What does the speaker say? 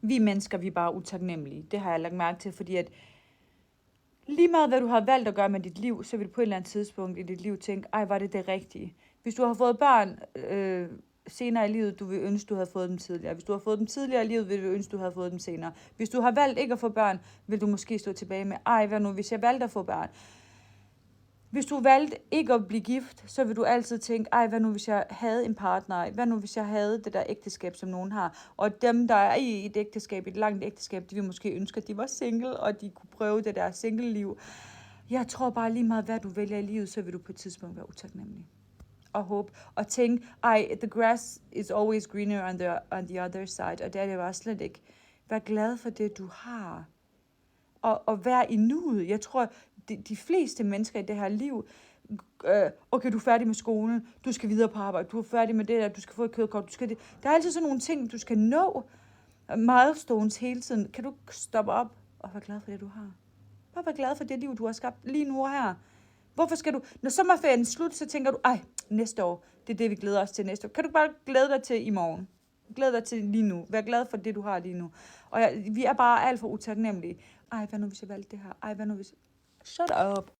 Vi mennesker, vi er bare utaknemmelige. Det har jeg lagt mærke til, fordi at lige meget hvad du har valgt at gøre med dit liv, så vil du på et eller andet tidspunkt i dit liv tænke, ej, var det rigtige? Hvis du har fået børn senere i livet, du vil ønske, du havde fået dem tidligere. Hvis du har fået dem tidligere i livet, vil du ønske, du havde fået dem senere. Hvis du har valgt ikke at få børn, vil du måske stå tilbage med, ej, hvad nu, hvis jeg valgte at få børn? Hvis du valgte ikke at blive gift, så vil du altid tænke, ej, hvad nu hvis jeg havde en partner? Hvad nu hvis jeg havde det der ægteskab, som nogen har? Og dem, der er i et ægteskab, et langt ægteskab, de vil måske ønske, at de var single, og de kunne prøve det der single-liv. Jeg tror bare lige meget, hvad du vælger i livet, så vil du på et tidspunkt være utaknemmelig. Og håbe, og tænke, ej, the grass is always greener on the other side, og det er det bare slet ikke. Vær glad for det, du har. Og vær i nuet. Jeg tror, de fleste mennesker i det her liv, okay, du er færdig med skolen, du skal videre på arbejde, du er færdig med det der, du skal få et kørekort, du skal det. Der er altid sådan nogle ting, du skal nå. Milestones hele tiden. Kan du stoppe op og være glad for det, du har? Bare vær glad for det liv, du har skabt lige nu og her. Hvorfor skal du, når sommerferien er slut, så tænker du, ej, næste år, det er det, vi glæder os til næste år. Kan du bare glæde dig til i morgen? Glæd dig til lige nu. Vær glad for det, du har lige nu. Og vi er bare alt for utaknemmelige. Ej, hvad nu hvis jeg valgte det her? Ej, hvad nu hvis... Shut up.